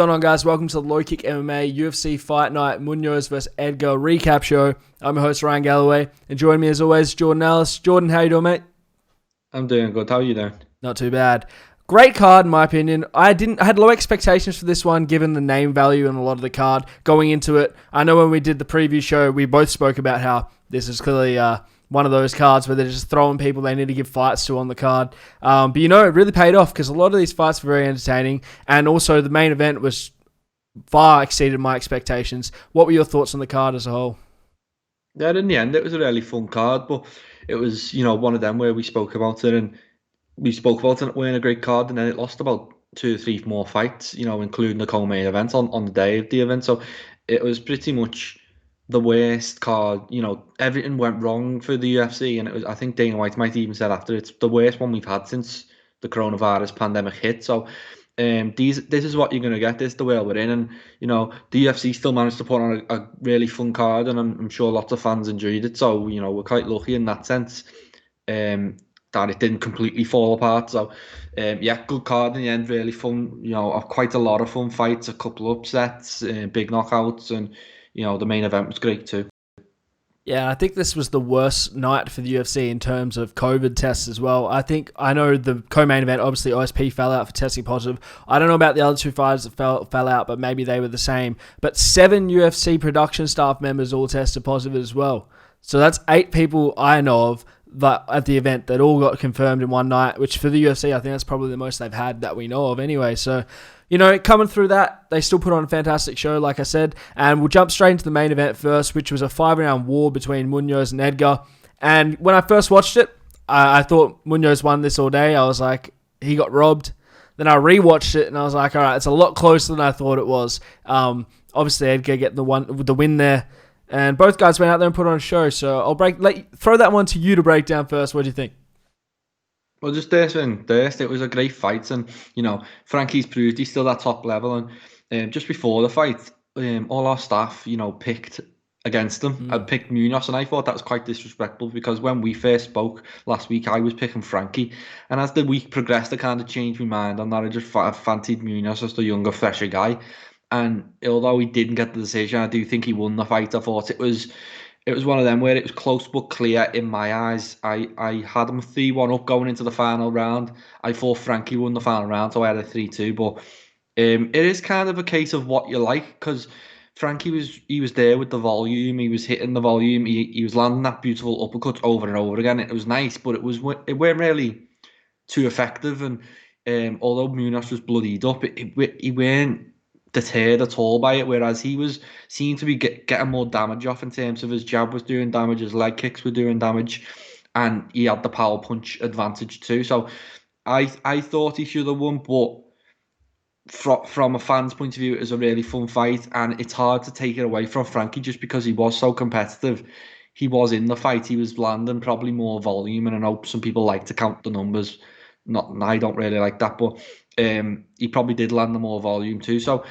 going on, guys? Welcome to the Low Kick MMA UFC Fight Night Munoz vs Edgar recap show. I'm your host, Ryan Galloway, and joining me as always, Jordan Ellis. Jordan, how you doing, mate? I'm doing good. How are you doing? Not too bad. Great card, in my opinion. I had low expectations for this one, given the name value and a lot of the card going into it. I know when we did the preview show, we both spoke about how this is clearly one of those cards where they're just throwing people they need to give fights to on the card. But it really paid off because a lot of these fights were very entertaining, and also the main event was far exceeded my expectations. What were your thoughts on the card as a whole? Yeah, in the end, it was a really fun card, but it was, one of them where we spoke about it, and we spoke about it wearing a great card, and then it lost about 2 or 3 more fights, including the co-main event on the day of the event. So it was pretty much the worst card. Everything went wrong for the UFC, and it was, I think Dana White might even said after, it's the worst one we've had since the coronavirus pandemic hit. So this is what you're going to get. This is the world we're in, and the UFC still managed to put on a really fun card, and I'm sure lots of fans enjoyed it. So we're quite lucky in that sense that it didn't completely fall apart. So good card in the end, really fun. Quite a lot of fun fights, a couple upsets, big knockouts, and the main event was great too. Yeah, I think this was the worst night for the UFC in terms of COVID tests as well. I know the co-main event, obviously OSP fell out for testing positive. I don't know about the other 2 fighters that fell out, but maybe they were the same. But 7 UFC production staff members all tested positive as well. So that's 8 people I know of that at the event that all got confirmed in one night, which for the UFC, I think that's probably the most they've had that we know of anyway. So, coming through that, they still put on a fantastic show, like I said. And we'll jump straight into the main event first, which was a 5-round war between Munoz and Edgar. And when I first watched it, I thought Munoz won this all day. I was like, he got robbed. Then I rewatched it, and I was like, all right, it's a lot closer than I thought it was. Obviously, Edgar getting the win there. And both guys went out there and put on a show. So I'll throw that one to you to break down first. What do you think? Well, just this and this, it was a great fight, and Frankie's proved he's still at top level. And just before the fight, all our staff, picked against him. I picked Munoz, and I thought that was quite disrespectful because when we first spoke last week, I was picking Frankie, and as the week progressed, I kind of changed my mind on that. I just fancied Munoz as the younger, fresher guy. And although he didn't get the decision, I do think he won the fight. I thought it was one of them where it was close but clear in my eyes. I had him 3-1 up going into the final round. I thought Frankie won the final round, so I had a 3-2. But it is kind of a case of what you like, because Frankie was there with the volume. He was hitting the volume. He was landing that beautiful uppercut over and over again. It was nice, but it weren't really too effective. And although Munoz was bloodied up, he weren't deterred at all by it, whereas he seemed to be getting more damage off in terms of his jab was doing damage, his leg kicks were doing damage, and he had the power punch advantage too. So I thought he should have won, but from a fan's point of view, it was a really fun fight, and it's hard to take it away from Frankie just because he was so competitive. He was in the fight, he was landing probably more volume, and I know some people like to count the numbers. I don't really like that, but he probably did land the more volume too. So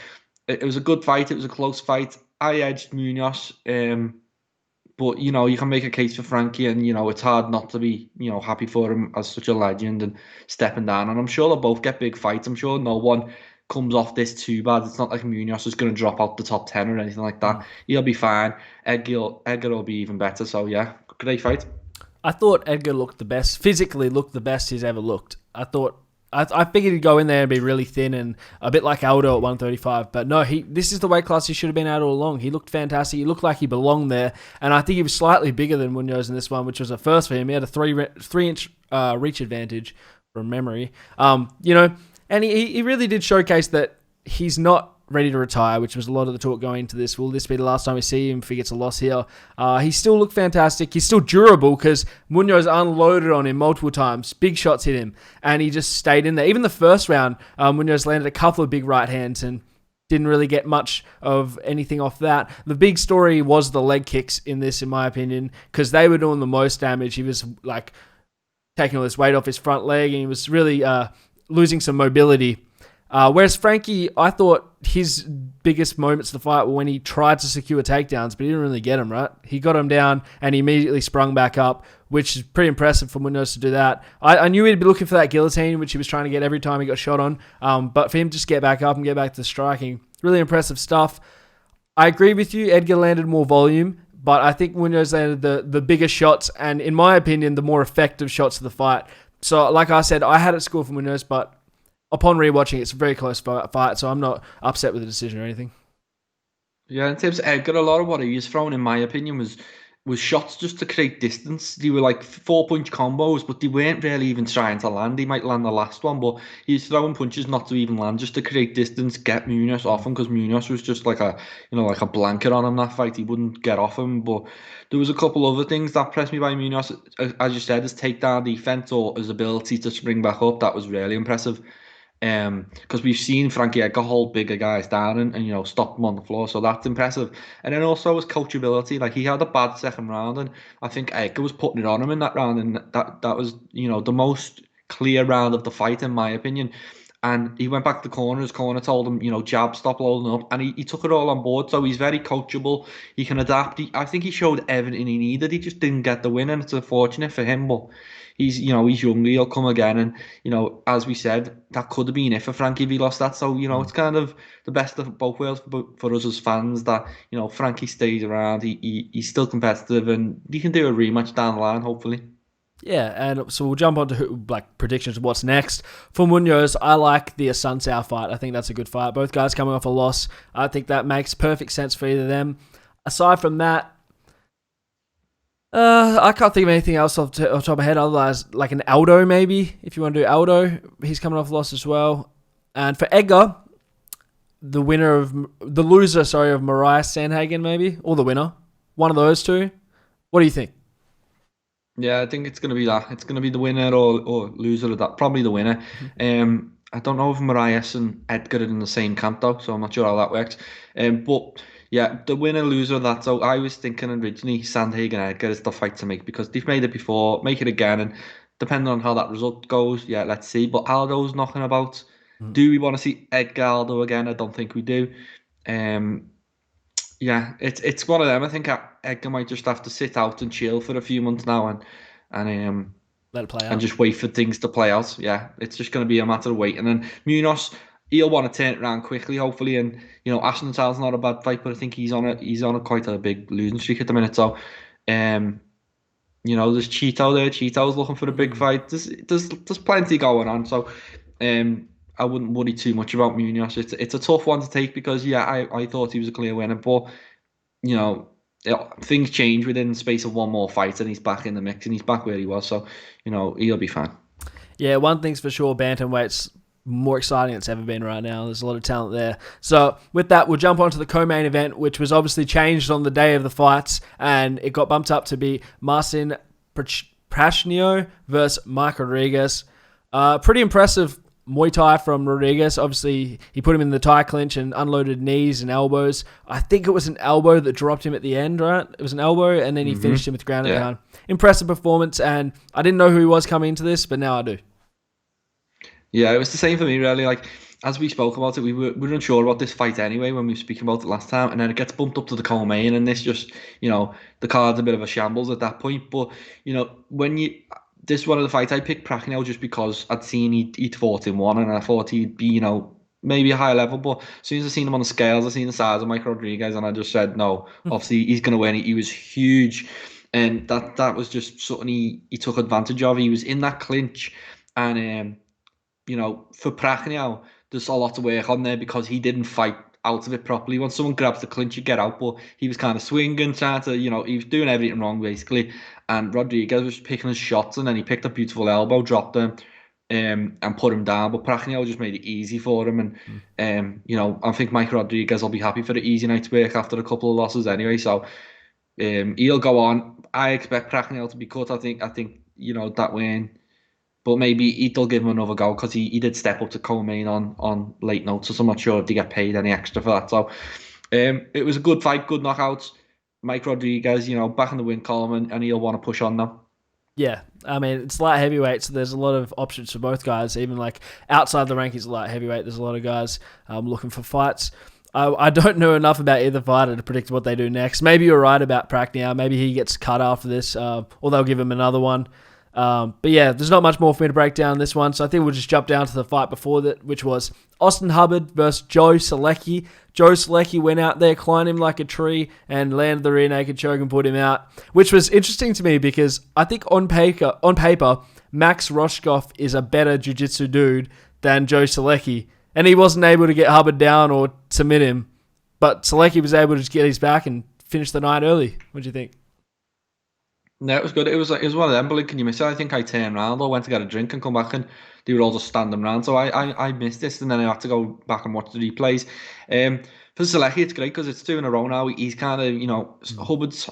it was a good fight. It was a close fight. I edged Munoz, but you can make a case for Frankie, and it's hard not to be happy for him as such a legend and stepping down. And I'm sure they'll both get big fights. I'm sure no one comes off this too bad. It's not like Munoz is going to drop out the top 10 or anything like that. He'll be fine. Edgar will be even better. So yeah, great fight. I thought Edgar physically looked the best he's ever looked. I figured he'd go in there and be really thin and a bit like Aldo at 135. But no, this is the weight class he should have been at all along. He looked fantastic. He looked like he belonged there. And I think he was slightly bigger than Munoz in this one, which was a first for him. He had a 3-inch reach advantage from memory. And he really did showcase that he's not ready to retire, which was a lot of the talk going into this. Will this be the last time we see him if he gets a loss here? He still looked fantastic. He's still durable because Munoz unloaded on him multiple times. Big shots hit him, and he just stayed in there. Even the first round, Munoz landed a couple of big right hands and didn't really get much of anything off that. The big story was the leg kicks in this, in my opinion, because they were doing the most damage. He was taking all this weight off his front leg, and he was really losing some mobility. Whereas Frankie, I thought his biggest moments of the fight were when he tried to secure takedowns, but he didn't really get them, right? He got him down and he immediately sprung back up, which is pretty impressive for Munoz to do that. I knew he'd be looking for that guillotine, which he was trying to get every time he got shot on. But for him to just get back up and get back to striking, really impressive stuff. I agree with you. Edgar landed more volume, but I think Munoz landed the bigger shots and, in my opinion, the more effective shots of the fight. So, like I said, I had it scored for Munoz, but upon rewatching, it's a very close fight, so I'm not upset with the decision or anything. Yeah, in terms of Edgar, a lot of what he was throwing, in my opinion, was shots just to create distance. They were like 4-punch combos, but they weren't really even trying to land. He might land the last one, but he's throwing punches not to even land, just to create distance, get Munoz off him, because Munoz was just like like a blanket on him that fight. He wouldn't get off him. But there was a couple other things that pressed me by Munoz, as you said, his takedown defense or his ability to spring back up. That was really impressive. Because we've seen Frankie Edgar hold bigger guys down and stop them on the floor, so that's impressive. And then also his coachability, like he had a bad second round, and I think Edgar was putting it on him in that round, and that was the most clear round of the fight in my opinion. And he went back to the corner. His corner told him, jab, stop loading up, and he took it all on board. So he's very coachable. He can adapt. I think he showed everything he needed. He just didn't get the win, and it's unfortunate for him, but he's young, he'll come again, and as we said, that could have been it for Frankie if he lost that. So it's kind of the best of both worlds for us as fans, that Frankie stays around, he's still competitive, and he can do a rematch down the line, hopefully. Yeah, and so we'll jump on to predictions of what's next. For Munoz, I like the Assunção fight. I think that's a good fight. Both guys coming off a loss. I think that makes perfect sense for either of them. Aside from that, I can't think of anything else off the top of my head, otherwise like an Aldo maybe, if you want to do Aldo. He's coming off a loss as well. And for Edgar, the loser of Mariah Sandhagen maybe, or the winner. One of those two. What do you think? Yeah, I think it's going to be that. It's going to be the winner or loser of that. Probably the winner. I don't know if Mariah and Edgar are in the same camp though, so I'm not sure how that works. But yeah, the winner loser of that. So I was thinking originally Sandhagen and Edgar is the fight to make, because they've made it before. Make it again, and depending on how that result goes, yeah, let's see. But Aldo's knocking about. Do we want to see Edgar Aldo again? I don't think we do. Yeah, it's one of them. I think Edgar might just have to sit out and chill for a few months now, and let it play out and just wait for things to play out. Yeah, it's just going to be a matter of waiting. And Munoz, he'll want to turn it around quickly, hopefully. And Ashen's not a bad fight, but I think he's on a quite a big losing streak at the minute. So, there's Cheeto there. Cheeto's looking for a big fight. There's plenty going on. So, I wouldn't worry too much about Munoz. It's a tough one to take, because I thought he was a clear winner, but things change within the space of one more fight, and he's back in the mix, and he's back where he was. So he'll be fine. Yeah, one thing's for sure, bantamweight's more exciting than it's ever been right now. There's a lot of talent there. So with that, we'll jump on to the co-main event, which was obviously changed on the day of the fights, and it got bumped up to be Marcin Prachnio versus Mike Rodriguez. Pretty impressive Muay Thai from Rodriguez. Obviously, he put him in the Thai clinch and unloaded knees and elbows. I think it was an elbow that dropped him at the end, right? It was an elbow, and then he finished him with ground and pound. Impressive performance, and I didn't know who he was coming into this, but now I do. Yeah, it was the same for me, really. Like, as we spoke about it, we were unsure about this fight anyway when we were speaking about it last time, and then it gets bumped up to the co-main, and this just, the card's a bit of a shambles at that point. But, this is one of the fights I picked Prachnio just because I'd seen he'd fought in one, and I thought he'd be, maybe a higher level. But as soon as I seen him on the scales, I seen the size of Mike Rodriguez, and I just said, no, obviously he's going to win. He was huge, and that was just something he took advantage of. He was in that clinch, and for Prachnio, there's a lot to work on there, because he didn't fight out of it properly. When someone grabs the clinch, you get out, but he was kind of swinging, trying to, he was doing everything wrong basically. And Rodriguez was picking his shots, and then he picked a beautiful elbow, dropped him, and put him down. But Prachnio just made it easy for him, and I think Mike Rodriguez will be happy for the easy night's work after a couple of losses anyway. So he'll go on. I expect Prachnio to be cut. I think that win. But maybe they'll give him another go, because he did step up to co-main on late notice. So I'm not sure if they get paid any extra for that. So it was a good fight, good knockouts. Mike Rodriguez, back in the win column, and he'll want to push on now. Yeah, I mean, it's light heavyweight, so there's a lot of options for both guys. Even like outside the rankings of light heavyweight, there's a lot of guys looking for fights. I don't know enough about either fighter to predict what they do next. Maybe you're right about Pragnea. Maybe he gets cut after this, or they'll give him another one. But yeah, there's not much more for me to break down this one, so I think we'll just jump down to the fight before that, which was Austin Hubbard versus Joe Solecki. Joe Solecki went out there, climbed him like a tree, and landed the rear naked choke and put him out, which was interesting to me because I think on paper, Max Roshkoff is a better jiu-jitsu dude than Joe Solecki, and he wasn't able to get Hubbard down or submit him, but Solecki was able to just get his back and finish the night early. What do you think? No, it was good. It was one of them, but like, can you miss it? I think I turned around, I went to get a drink and come back, and they were all just standing around. So I missed this, and then I had to go back and watch the replays. For Selecki, it's great because it's 2 in a row now. He's kind of, Hubbard's,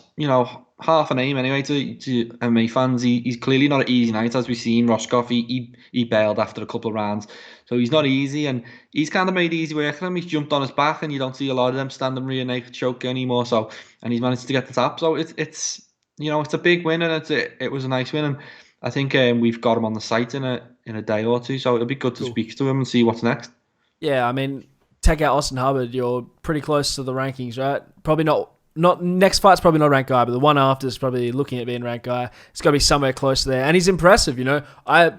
half an aim anyway to MMA fans. He's clearly not an easy night, as we've seen. Roscoff, he bailed after a couple of rounds. So he's not easy, and he's kind of made easy work of him. He's jumped on his back, and you don't see a lot of them standing rear naked choke anymore. So, and he's managed to get the tap. So it's it's a big win, and it was a nice win, and I think we've got him on the site in a day or two, so it'll be good to speak to him and see what's next. Yeah, I mean, take out Austin Hubbard, you're pretty close to the rankings, right? Probably not next fight's probably not ranked guy, but the one after is probably looking at being ranked guy. It's got to be somewhere close to there, and he's impressive. I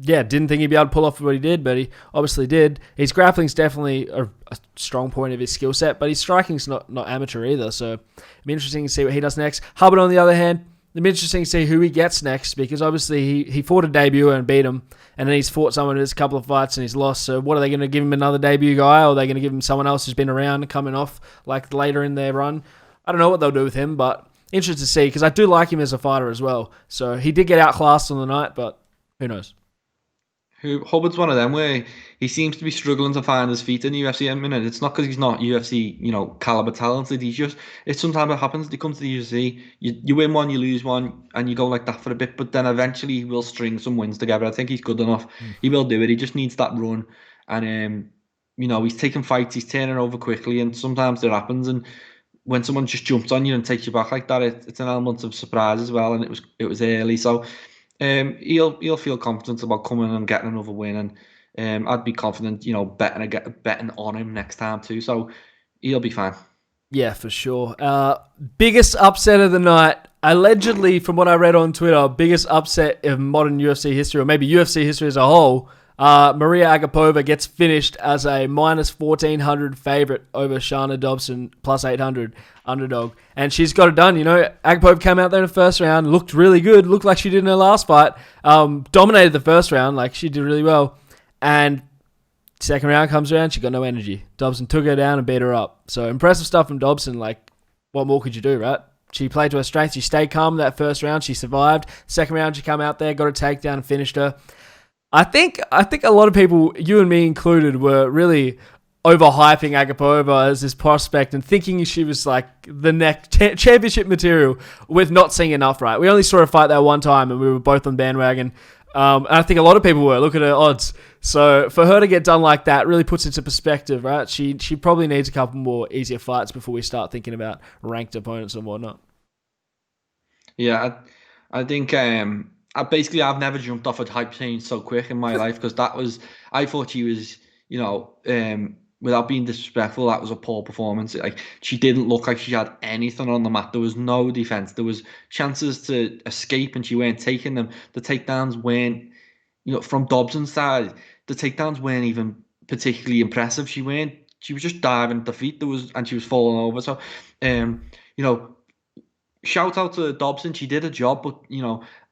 didn't think he'd be able to pull off what he did, but he obviously did. His grappling's definitely a strong point of his skill set, but his striking's not amateur either, so it'll be interesting to see what he does next. Hubbard, on the other hand, it'll be interesting to see who he gets next, because obviously he fought a debut and beat him, and then he's fought someone in his couple of fights and he's lost, so what are they going to give him, another debut guy, or are they going to give him someone else who's been around and coming off like later in their run? I don't know what they'll do with him, but interested to see, because I do like him as a fighter as well. So he did get outclassed on the night, but who knows? Hubbard's one of them where he seems to be struggling to find his feet in the UFC at the minute. It's not because he's not UFC, caliber talented. It's sometimes it happens. They come to the UFC, you win one, you lose one, and you go like that for a bit. But then eventually he will string some wins together. I think he's good enough. He will do it. He just needs that run, and he's taking fights. He's turning over quickly, and sometimes that happens. And when someone just jumps on you and takes you back like that, it's an element of surprise as well. And it was early, so. He'll feel confident about coming and getting another win, and I'd be confident, betting on him next time too. So he'll be fine. Yeah, for sure. Biggest upset of the night, allegedly, from what I read on Twitter, biggest upset of modern UFC history, or maybe UFC history as a whole. Maria Agapova gets finished as a minus 1,400 favorite over Shana Dobson, plus 800 underdog. And she's got it done. Agapova came out there in the first round, looked really good, looked like she did in her last fight, dominated the first round, like she did really well. And second round comes around, she got no energy. Dobson took her down and beat her up. So impressive stuff from Dobson. Like, what more could you do, right? She played to her strength. She stayed calm that first round. She survived. Second round, she came out there, got a takedown and finished her. I think a lot of people, you and me included, were really overhyping Agapova as this prospect and thinking she was like the next championship material, with not seeing enough, right? We only saw her fight that one time and we were both on bandwagon. And I think a lot of people were. Look at her odds. So for her to get done like that really puts into perspective, right? She probably needs a couple more easier fights before we start thinking about ranked opponents and whatnot. Yeah, I think... I've never jumped off a hype train so quick in my life, because I thought she was, without being disrespectful, that was a poor performance. Like, she didn't look like she had anything on the mat. There was no defense. There was chances to escape and she weren't taking them. The takedowns weren't, from Dobson's side, the takedowns weren't even particularly impressive. She was just diving at the feet. And she was falling over. So, shout out to Dobson. She did a job, but,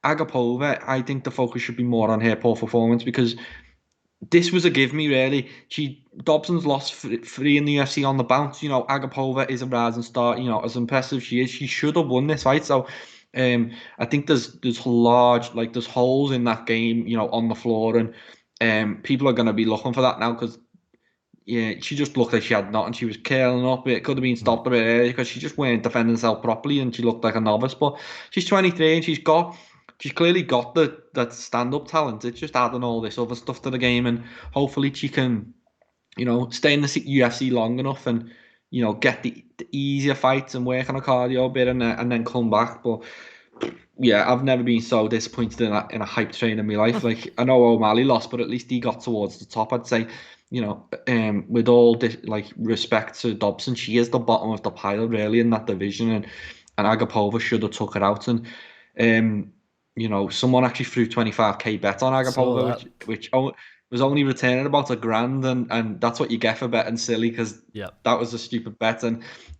Agapova, I think the focus should be more on her poor performance, because this was a give me, really. Dobson's lost three in the UFC on the bounce. Agapova is a rising star. As impressive she is, she should have won this fight. So I think there's there's holes in that game, on the floor, and people are going to be looking for that now, because she just looked like she had nothing. She was curling up. It could have been stopped a bit earlier because she just weren't defending herself properly, and she looked like a novice. But she's 23 and she's clearly got that stand-up talent. It's just adding all this other stuff to the game, and hopefully she can, stay in the UFC long enough and, get the easier fights and work on a cardio a bit, and then come back. But yeah, I've never been so disappointed in a hype train in my life. Like, I know O'Malley lost, but at least he got towards the top. I'd say, with all this, like, respect to Dobson, she is the bottom of the pile really in that division, and Agapova should have took her out. And someone actually threw 25k bet on Saw Agapova, that. which was only returning about £1,000, and that's what you get for betting silly, because Yep. that was a stupid bet.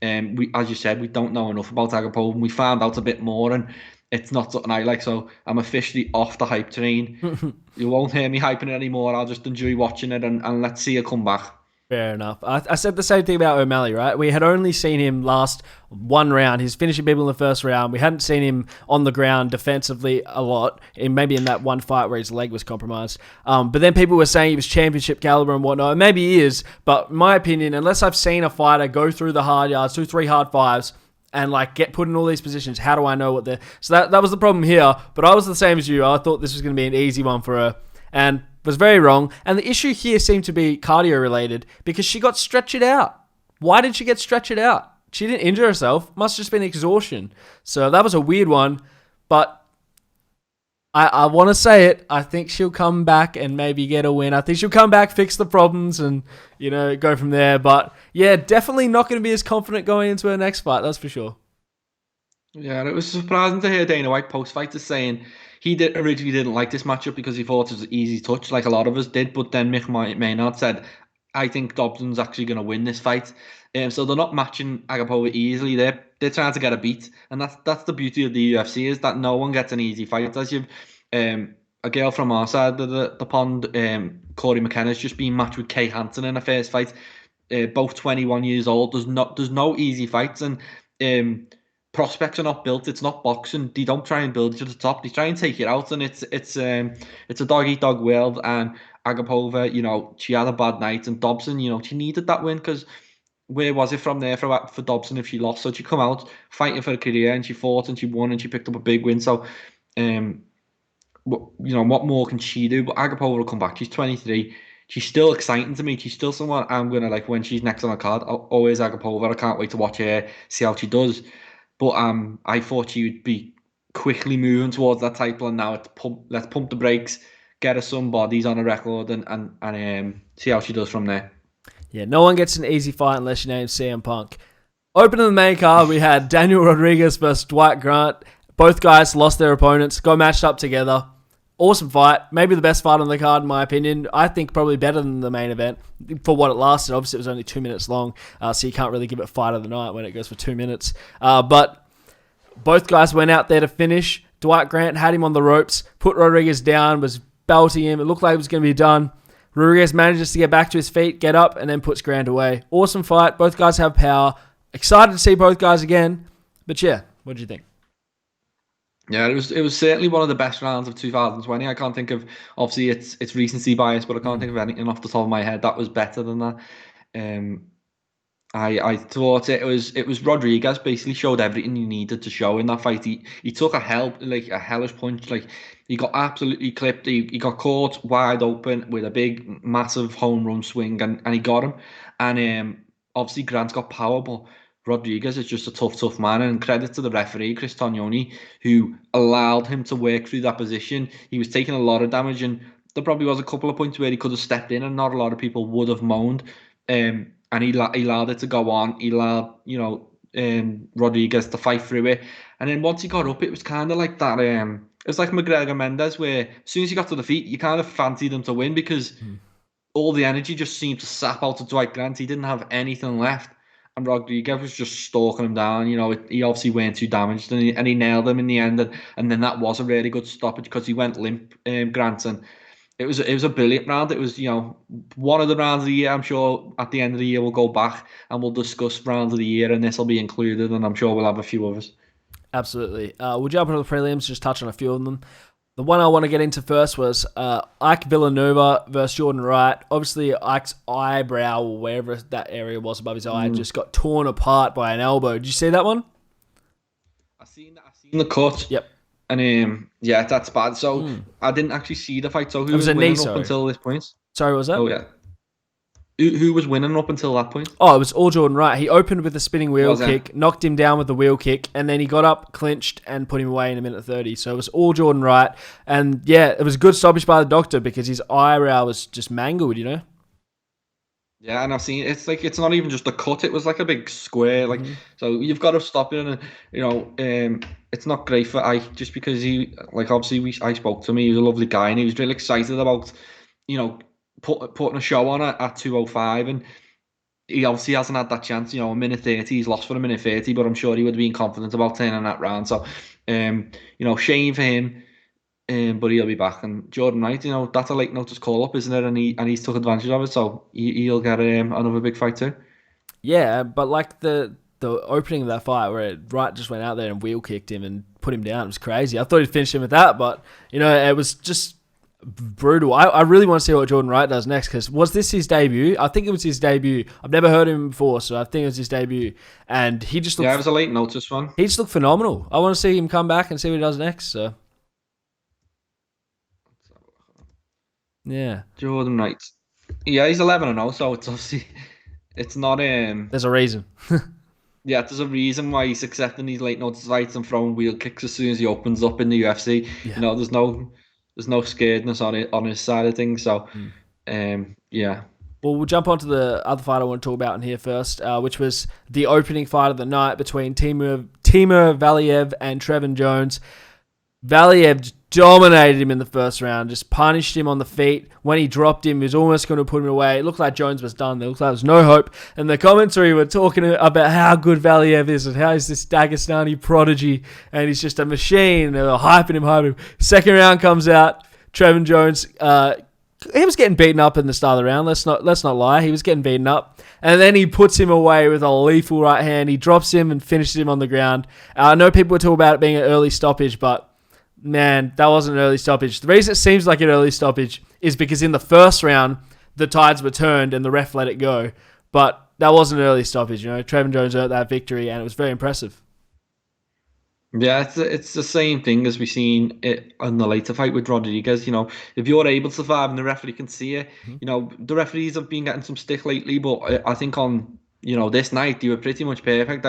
And we, as you said, we don't know enough about Agapova, and we found out a bit more, and it's not something I like. So I'm officially off the hype train. You won't hear me hyping it anymore. I'll just enjoy watching it, and let's see it come back. Fair enough. I said the same thing about O'Malley, right? We had only seen him last one round. He's finishing people in the first round. We hadn't seen him on the ground defensively a lot, maybe in that one fight where his leg was compromised. But then people were saying he was championship caliber and whatnot. And maybe he is, but in my opinion, unless I've seen a fighter go through the hard yards, 2-3 hard fives, and like get put in all these positions, how do I know what they're... So that was the problem here, but I was the same as you. I thought this was going to be an easy one for her, and was very wrong. And the issue here seemed to be cardio related because she got stretched out. Why did she get stretched out? She didn't injure herself. Must have just been exhaustion. So that was a weird one. But I want to say it. I think she'll come back and maybe get a win. I think she'll come back, fix the problems, and go from there. But yeah, definitely not going to be as confident going into her next fight. That's for sure. Yeah, it was surprising to hear Dana White post-fighter saying he originally didn't like this matchup because he thought it was an easy touch, like a lot of us did. But then Mick Maynard said, I think Dobson's actually going to win this fight. So they're not matching Agapova easily. They're trying to get a beat. And that's the beauty of the UFC, is that no one gets an easy fight. As you've a girl from our side of the pond, Corey McKenna's just been matched with Kay Hansen in a first fight. Both 21 years old. There's no easy fights. And prospects are not built. It's not boxing. They don't try and build you to the top. They try and take you out, and it's a dog eat dog world. And Agapova, she had a bad night, and Dobson, she needed that win, because where was it from there for Dobson if she lost? So she come out fighting for her career, and she fought and she won and she picked up a big win. So, what more can she do? But Agapova will come back. She's 23. She's still exciting to me. She's still someone I'm gonna like when she's next on the card. Always Agapova. I can't wait to watch her, see how she does. But I thought she would be quickly moving towards that title, and now let's pump the brakes, get her some bodies on a record, and see how she does from there. Yeah, no one gets an easy fight unless your name's CM Punk. Opening the main card, we had Daniel Rodriguez versus Dwight Grant. Both guys lost their opponents, got matched up together. Awesome fight. Maybe the best fight on the card, in my opinion. I think probably better than the main event for what it lasted. Obviously, it was only 2 minutes long, so you can't really give it fight of the night when it goes for 2 minutes. But both guys went out there to finish. Dwight Grant had him on the ropes, put Rodriguez down, was belting him. It looked like it was going to be done. Rodriguez manages to get back to his feet, get up, and then puts Grant away. Awesome fight. Both guys have power. Excited to see both guys again. But yeah, what do you think? Yeah, it was certainly one of the best rounds of 2020. I can't think of, obviously it's recency bias, but I can't think of anything off the top of my head that was better than that. I thought it was Rodriguez basically showed everything he needed to show in that fight. He took a hellish punch. Like, he got absolutely clipped. He got caught wide open with a big massive home run swing, and he got him. And obviously Grant's got power, but Rodriguez is just a tough man, and credit to the referee, Chris Tognoni, who allowed him to work through that position. He was taking a lot of damage, and there probably was a couple of points where he could have stepped in and not a lot of people would have moaned. And he allowed it to go on. He allowed, Rodriguez to fight through it. And then once he got up, it was kind of like that. It was like McGregor Mendes, where as soon as he got to the feet, you kind of fancied him to win, because all the energy just seemed to sap out of Dwight Grant. He didn't have anything left. And Rodriguez was just stalking him down. He obviously weren't too damaged, and he nailed him in the end. And then that was a really good stoppage, because he went limp, Grant. And it was a brilliant round. It was, one of the rounds of the year. I'm sure at the end of the year we'll go back and we'll discuss rounds of the year, and this will be included. And I'm sure we'll have a few others. Absolutely. We'll jump into the prelims, just touch on a few of them. The one I want to get into first was Ike Villanova versus Jordan Wright. Obviously, Ike's eyebrow, or wherever that area was above his eye, just got torn apart by an elbow. Did you see that one? I seen the cut. Yep. And yeah, that's bad. So I didn't actually see the fight. So who was winning up until this point? Sorry, what was that? Oh yeah. Who was winning up until that point? Oh, it was all Jordan Wright. He opened with a spinning wheel Was it? kick, knocked him down with the wheel kick, and then he got up, clinched, and put him away in 1:30. So it was all Jordan Wright. And yeah, it was a good stoppage by the doctor because his eyebrow was just mangled, you know? Yeah, and I've seen it's not even just a cut; it was like a big square. Like, so you've got to stop it, and it's not great for Ike just because he, like, obviously I spoke to him. He was a lovely guy, and he was really excited about, you know, putting a show on at 2:05, and he obviously hasn't had that chance. 1:30, he's lost for 1:30, but I'm sure he would have been confident about turning that round. So, shame for him. But he'll be back, and Jordan Wright, that's a late notice call up, isn't it? And he's took advantage of it, so he'll get another big fight too. Yeah, but like the opening of that fight where Wright just went out there and wheel kicked him and put him down, it was crazy. I thought he'd finish him with that, but it was just brutal. I really want to see what Jordan Wright does next, because was this his debut? I think it was his debut. I've never heard of him before, so I think it was his debut, and he just looked, it was a late notice one. He just looked phenomenal. I want to see him come back and see what he does next. So. Yeah, Jordan Wright. Yeah, he's 11-0, so it's obviously it's not There's a reason. Yeah, there's a reason why he's accepting these late notice fights and throwing wheel kicks as soon as he opens up in the UFC. Yeah. There's no scaredness on his side of things. So, yeah. Well, we'll jump on to the other fight I want to talk about in here first, which was the opening fight of the night between Timur Valiev and Trevin Jones. Valiev dominated him in the first round, just punished him on the feet. When he dropped him, he was almost going to put him away. It looked like Jones was done. It looked like there was no hope. And the commentary were talking about how good Valiev is and how he's this Dagestani prodigy and he's just a machine. They were hyping him. Second round comes out. Trevin Jones, he was getting beaten up in the start of the round. Let's not lie. He was getting beaten up. And then he puts him away with a lethal right hand. He drops him and finishes him on the ground. I know people were talking about it being an early stoppage, but man, that wasn't an early stoppage. The reason it seems like an early stoppage is because in the first round, the tides were turned and the ref let it go. But that wasn't an early stoppage. Trevin Jones earned that victory, and it was very impressive. Yeah, it's the same thing as we seen it on the later fight with Rodriguez. If you're able to survive and the referee can see it, the referees have been getting some stick lately, but I think on this night they were pretty much perfect.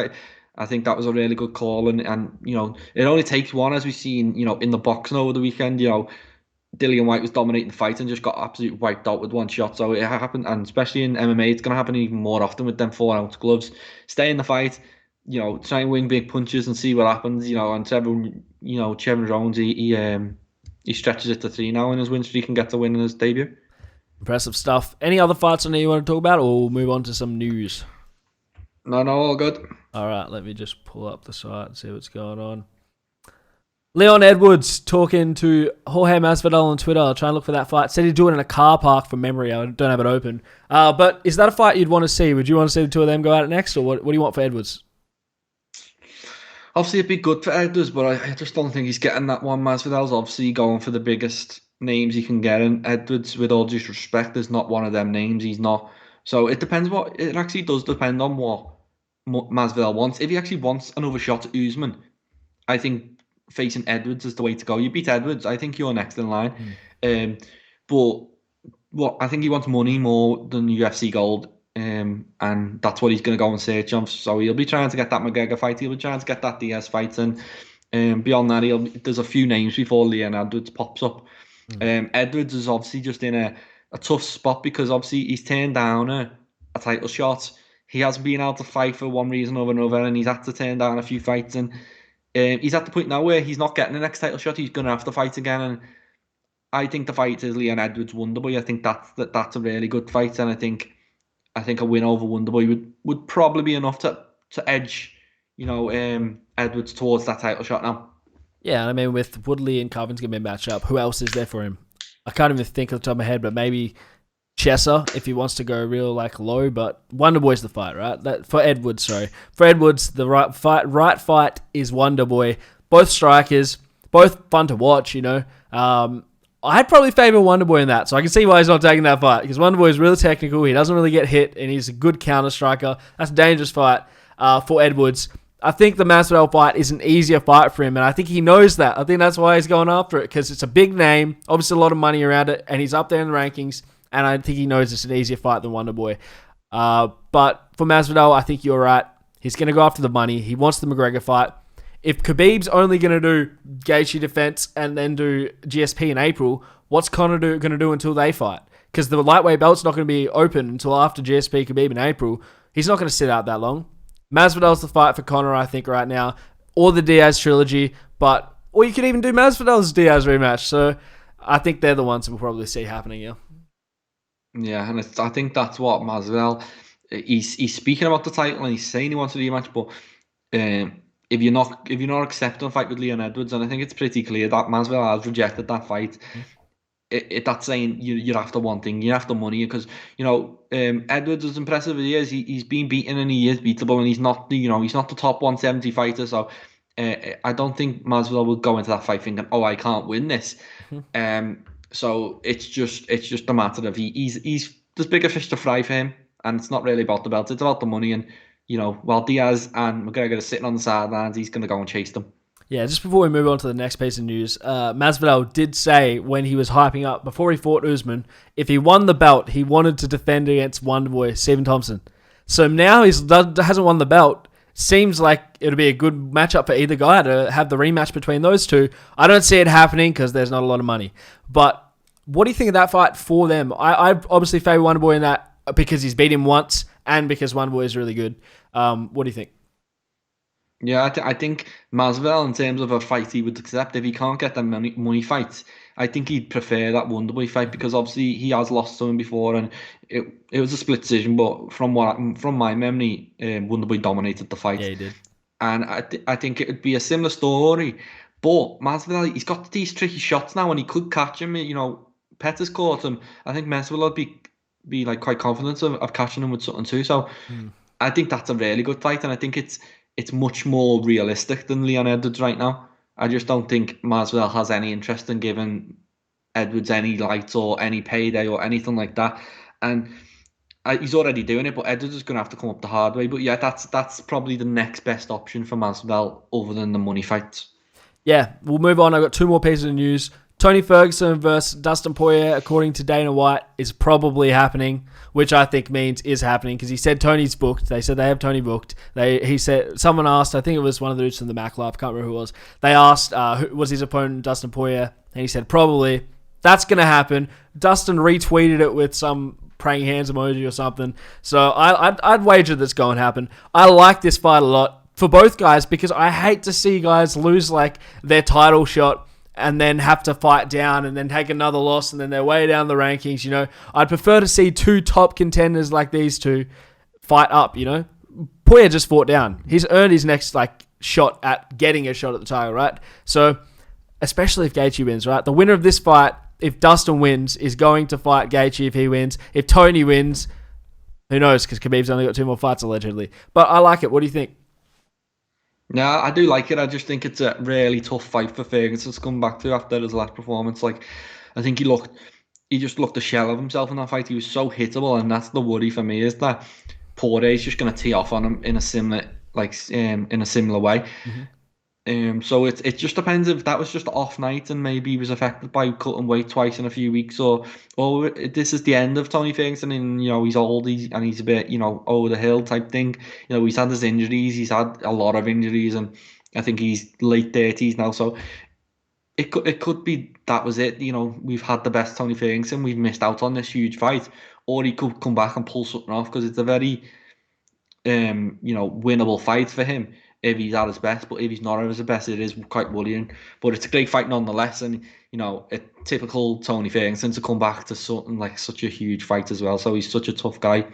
I think that was a really good call, and it only takes one, as we've seen, in the boxing over the weekend. Dillian White was dominating the fight and just got absolutely wiped out with one shot. So it happened, and especially in MMA, it's going to happen even more often with them 4-ounce gloves. Stay in the fight, try and wing big punches and see what happens. And Trevin Jones, he stretches it to 3 now in his win streak and gets a win in his debut. Impressive stuff. Any other fights on there you want to talk about, or we'll move on to some news? No, all good. All right, let me just pull up the site and see what's going on. Leon Edwards talking to Jorge Masvidal on Twitter. I'll try and look for that fight. Said he'd do it in a car park from memory. I don't have it open. But is that a fight you'd want to see? Would you want to see the two of them go at it next, or what do you want for Edwards? Obviously, it'd be good for Edwards, but I just don't think he's getting that one. Masvidal's obviously going for the biggest names he can get, and Edwards, with all due respect, is not one of them names. He's not. So it depends it actually does depend on what Masvidal wants. If he actually wants another shot at Usman, I think facing Edwards is the way to go. You beat Edwards, I think you're next in line. But I think he wants money more than UFC gold, and that's what he's going to go and search on. So he'll be trying to get that McGregor fight. He'll be trying to get that Diaz fight, and beyond that, there's a few names before Leon Edwards pops up. Edwards is obviously just in a tough spot because obviously he's turned down a title shot. He hasn't been able to fight for one reason or another, and he's had to turn down a few fights, and he's at the point now where he's not getting the next title shot. He's going to have to fight again, and I think the fight is Leon Edwards Wonderboy. I think that's a really good fight, and I think a win over Wonderboy would probably be enough to edge Edwards towards that title shot now. Yeah, I mean, with Woodley and Covington going to be matched up, who else is there for him? I can't even think off the top of my head, but maybe Chesser if he wants to go real low. But Wonderboy's the fight, right? For Edwards, the right fight is Wonderboy. Both strikers, both fun to watch. I'd probably favour Wonderboy in that, so I can see why he's not taking that fight, because Wonderboy is really technical. He doesn't really get hit, and he's a good counter striker. That's a dangerous fight for Edwards. I think the Masvidal fight is an easier fight for him, and I think he knows that. I think that's why he's going after it, because it's a big name, obviously a lot of money around it, and he's up there in the rankings, and I think he knows it's an easier fight than Wonderboy. But for Masvidal, I think you're right. He's going to go after the money. He wants the McGregor fight. If Khabib's only going to do Gaethje defense and then do GSP in April, what's Conor going to do until they fight? Because the lightweight belt's not going to be open until after GSP Khabib in April. He's not going to sit out that long. Masvidal's the fight for Conor, I think, right now. Or the Diaz trilogy. Or you could even do Masvidal's Diaz rematch. So I think they're the ones we'll probably see happening, yeah. Yeah, and I think that's what Masvidal, he's speaking about the title and he's saying he wants a rematch, but if you're not accepting a fight with Leon Edwards, and I think it's pretty clear that Masvidal has rejected that fight, that's saying you're after one thing, you're after money, because Edwards, as impressive as he is, he's been beaten and he is beatable, and he's not the top 170 fighter, so I don't think Masvidal will go into that fight thinking, oh, I can't win this. So it's just a matter of there's bigger fish to fry for him, and it's not really about the belt, it's about the money. And while Diaz and McGregor are sitting on the sidelines, he's going to go and chase them. Yeah, just before we move on to the next piece of news, Masvidal did say when he was hyping up, before he fought Usman, if he won the belt, he wanted to defend against Wonderboy, Stephen Thompson. So now he hasn't won the belt. Seems like it'll be a good matchup for either guy to have the rematch between those two. I don't see it happening because there's not a lot of money. But what do you think of that fight for them? I obviously favor Wonderboy in that because he's beat him once and because Wonderboy is really good. What do you think? Yeah, I think Masvidal, in terms of a fight he would accept, if he can't get the money fights, I think he'd prefer that Wonderboy fight, because obviously he has lost to him before and it was a split decision, but from my memory, Wonderboy dominated the fight. Yeah, he did. And I think it would be a similar story, but Masvidal, he's got these tricky shots now and he could catch him. Pettis caught him. I think Masvidal would be like quite confident of catching him with something too. So I think that's a really good fight, and I think it's much more realistic than Leon Edwards right now. I just don't think Masvidal has any interest in giving Edwards any lights or any payday or anything like that. And he's already doing it, but Edwards is going to have to come up the hard way. But yeah, that's probably the next best option for Masvidal other than the money fights. Yeah, we'll move on. I've got two more pieces of news. Tony Ferguson versus Dustin Poyer, according to Dana White, is probably happening, which I think means is happening, because he said Tony's booked. They said they have Tony booked. He said, someone asked, I think it was one of the dudes from the Mac Live, I can't remember who it was. They asked who was his opponent, Dustin Poyer, and he said probably. That's going to happen. Dustin retweeted it with some praying hands emoji or something. So I'd wager that's going to happen. I like this fight a lot for both guys, because I hate to see guys lose like their title shot and then have to fight down and then take another loss and then they're way down the rankings. I'd prefer to see two top contenders like these two fight up. Poyer just fought down. He's earned his next shot at getting a shot at the title, right? So especially if Gaethje wins, right? The winner of this fight, if Dustin wins, is going to fight Gaethje if he wins. If Tony wins, who knows? Because Khabib's only got 2 more fights allegedly. But I like it. What do you think? Yeah, I do like it. I just think it's a really tough fight for Ferguson to come back to after his last performance. I think he just looked a shell of himself in that fight. He was so hittable, and that's the worry for me, is that Poirier's just going to tee off on him in a similar way. So it just depends if that was just an off night and maybe he was affected by cutting weight twice in a few weeks, or this is the end of Tony Ferguson and he's old, and he's a bit over the hill type thing. He's had his injuries, he's had a lot of injuries, and I think he's late 30s now, so it could be that was it. We've had the best Tony Ferguson, we've missed out on this huge fight, or he could come back and pull something off, because it's a very winnable fight for him if he's at his best. But if he's not at his best, it is quite worrying. But it's a great fight nonetheless, and a typical Tony Ferguson to come back to something like such a huge fight as well. So he's such a tough guy.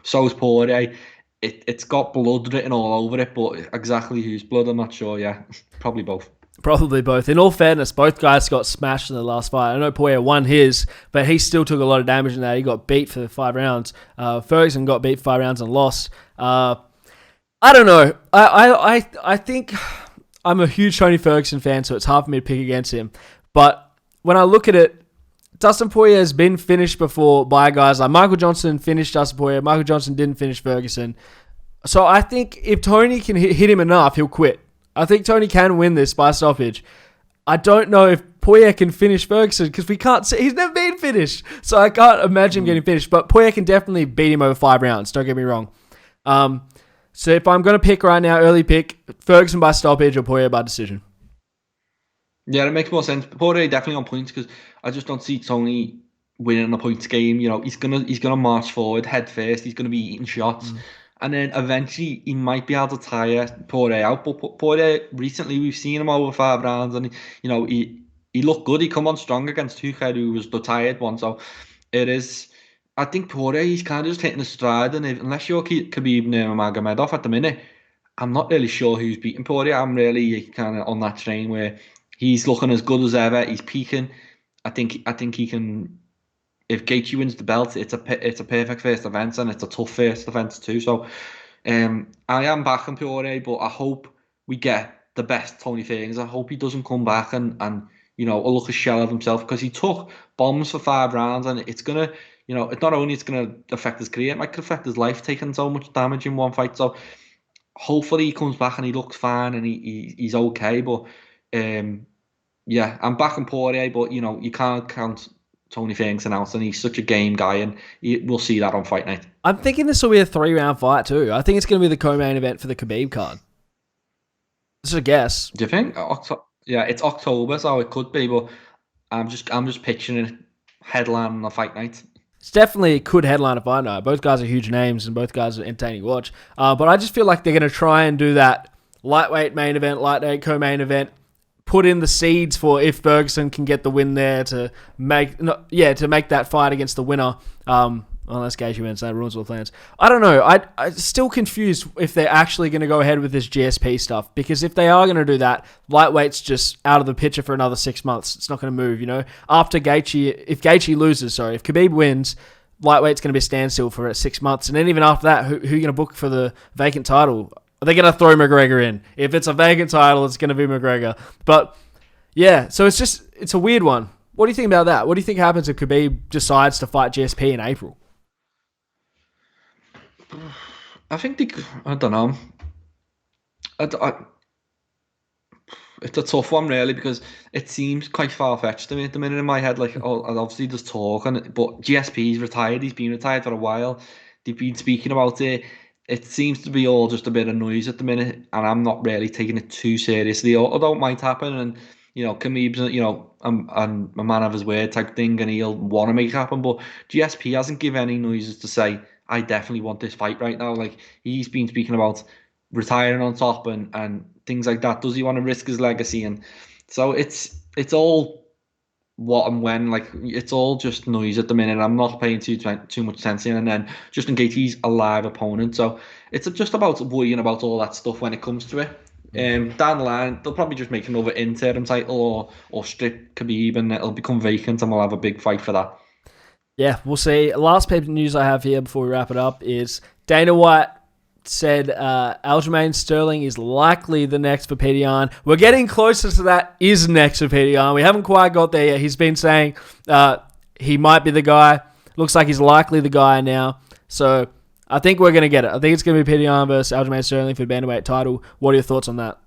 So is Poirier. It's got blood written all over it, but exactly whose blood, I'm not sure. Yeah, probably both. Probably both. In all fairness, both guys got smashed in the last fight. I know Poyer won his, but he still took a lot of damage in that. He got beat for 5 rounds. Ferguson got beat for 5 rounds and lost. I don't know. I think I'm a huge Tony Ferguson fan, so it's hard for me to pick against him. But when I look at it, Dustin Poirier has been finished before by guys like Michael Johnson finished Dustin Poirier. Michael Johnson didn't finish Ferguson. So I think if Tony can hit him enough, he'll quit. I think Tony can win this by stoppage. I don't know if Poyer can finish Ferguson because we can't see. He's never been finished. So I can't imagine him getting finished. But Poyer can definitely beat him over 5 rounds. Don't get me wrong. So if I'm going to pick right now, early pick, Ferguson by stoppage or Poyer by decision. Yeah, it makes more sense. Poirier definitely on points because I just don't see Tony winning a points game. You know, he's gonna march forward head first. He's gonna be eating shots, and then eventually he might be able to tire Poirier out. But Poirier recently we've seen him over 5 rounds, and you know he looked good. He come on strong against Tuchel, who was the tired one. So it is. I think Poirier he's kind of just hitting a stride, and unless you're Khabib Nurmagomedov at the minute, I'm not really sure who's beating Poirier. I'm really kind of on that train where he's looking as good as ever. He's peaking. I think he can. If Gaethje wins the belt, it's a perfect first event, and it's a tough first event too. So, I am backing Poirier, but I hope we get the best Tony Ferguson. I hope he doesn't come back and you know look a shell of himself because he took bombs for 5 rounds, and it's gonna it's not only it's gonna affect his career, it might affect his life taking so much damage in one fight. So hopefully he comes back and he looks fine and he's okay. But yeah, I'm backing Poirier, but you can't count Tony Ferguson out, and he's such a game guy, and we'll see that on Fight Night. I'm thinking this will be a 3-round fight too. I think it's going to be the co-main event for the Khabib card. This is a guess. Do you think? Yeah, it's October, so it could be, but I'm just picturing it headline on the Fight Night. It's definitely could headline a fight night. Both guys are huge names, and both guys are entertaining to watch. But I just feel like they're going to try and do that lightweight main event, lightweight co-main event. Put in the seeds for if Ferguson can get the win there to make that fight against the winner. Unless Gaethje wins, that ruins all the plans. I don't know. I'm still confused if they're actually going to go ahead with this GSP stuff, because if they are going to do that, lightweight's just out of the picture for another 6 months. It's not going to move. After Gaethje, if Khabib wins, lightweight's going to be a standstill for 6 months, and then even after that, who are you going to book for the vacant title? Are they going to throw McGregor in? If it's a vacant title, it's going to be McGregor. But, yeah, so it's a weird one. What do you think about that? What do you think happens if Khabib decides to fight GSP in April? I think I don't know. It's a tough one, really, because it seems quite far-fetched to me at the minute in my head. Like, obviously there's talk, but GSP's retired. He's been retired for a while. They've been speaking about it. It seems to be all just a bit of noise at the minute, and I'm not really taking it too seriously. Although it might happen, and Khabib's and a man of his word type thing, and he'll want to make it happen. But GSP hasn't given any noises to say I definitely want this fight right now. Like, he's been speaking about retiring on top and things like that. Does he want to risk his legacy? And so it's all what and when. Like, it's all just noise at the minute. I'm not paying too much attention. And then just in case he's a live opponent, so it's just about worrying about all that stuff when it comes to it. Down the line, they'll probably just make another interim title or strip Khabib, and it'll become vacant, and we'll have a big fight for that. Yeah, we'll see. Last paper news I have here before we wrap it up is Dana White said Aljamain Sterling is likely the next for Petr Yan. We're getting closer to that is next for Petr Yan. We haven't quite got there yet. He's been saying he might be the guy. Looks like he's likely the guy now. So I think we're going to get it. I think it's going to be Petr Yan versus Aljamain Sterling for the bantamweight title. What are your thoughts on that?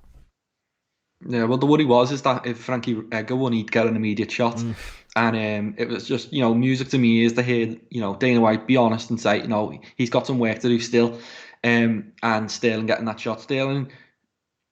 Yeah, well, the worry is that if Frankie Edgar won, he'd get an immediate shot. And it was just, music to me is to hear, Dana White be honest and say, he's got some work to do still. And Sterling getting that shot. Sterling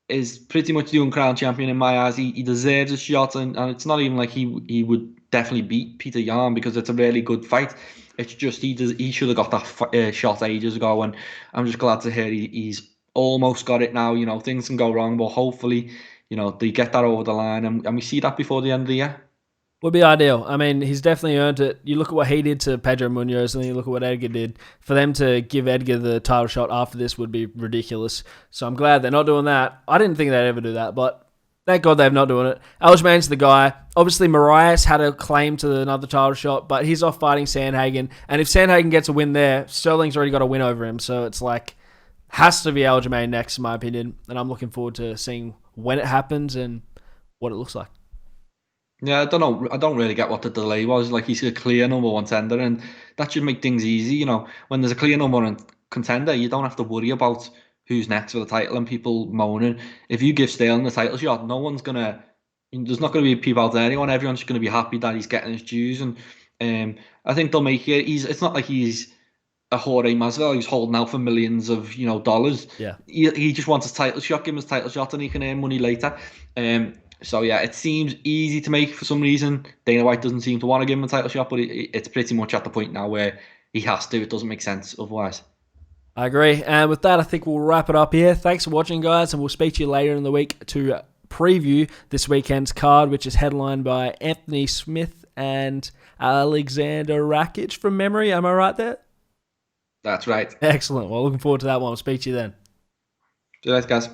is pretty much the uncrowned champion in my eyes. He deserves a shot, and it's not even like he would definitely beat Petr Yan because it's a really good fight. It's just he should have got that shot ages ago, and I'm just glad to hear he's almost got it now. Things can go wrong, but hopefully, they get that over the line, and we see that before the end of the year. Would be ideal. I mean, he's definitely earned it. You look at what he did to Pedro Munoz, and then you look at what Edgar did. For them to give Edgar the title shot after this would be ridiculous. So I'm glad they're not doing that. I didn't think they'd ever do that, but thank God they're not doing it. Aljamain's the guy. Obviously, Moraes had a claim to another title shot, but he's off fighting Sandhagen. And if Sandhagen gets a win there, Sterling's already got a win over him. So it's like, has to be Aljamain next, in my opinion. And I'm looking forward to seeing when it happens and what it looks like. Yeah, I don't know. I don't really get what the delay was. Like, he's a clear number one contender, and that should make things easy. When there's a clear number one contender, you don't have to worry about who's next for the title and people moaning. If you give Sterling the title shot, no one's gonna There's not going to be people out there. Everyone's going to be happy that he's getting his dues, and I think they'll make it. It's not like he's a Jorge Masvidal. He's holding out for millions of dollars. Yeah. He just wants his title shot. Give him his title shot, and he can earn money later. So yeah, it seems easy to make for some reason. Dana White doesn't seem to want to give him a title shot, but it's pretty much at the point now where he has to. It doesn't make sense otherwise. I agree. And with that, I think we'll wrap it up here. Thanks for watching, guys, and we'll speak to you later in the week to preview this weekend's card, which is headlined by Anthony Smith and Alexander Rakic from memory. Am I right there? That's right. Excellent. Well, looking forward to that one. I'll speak to you then. See you later, guys.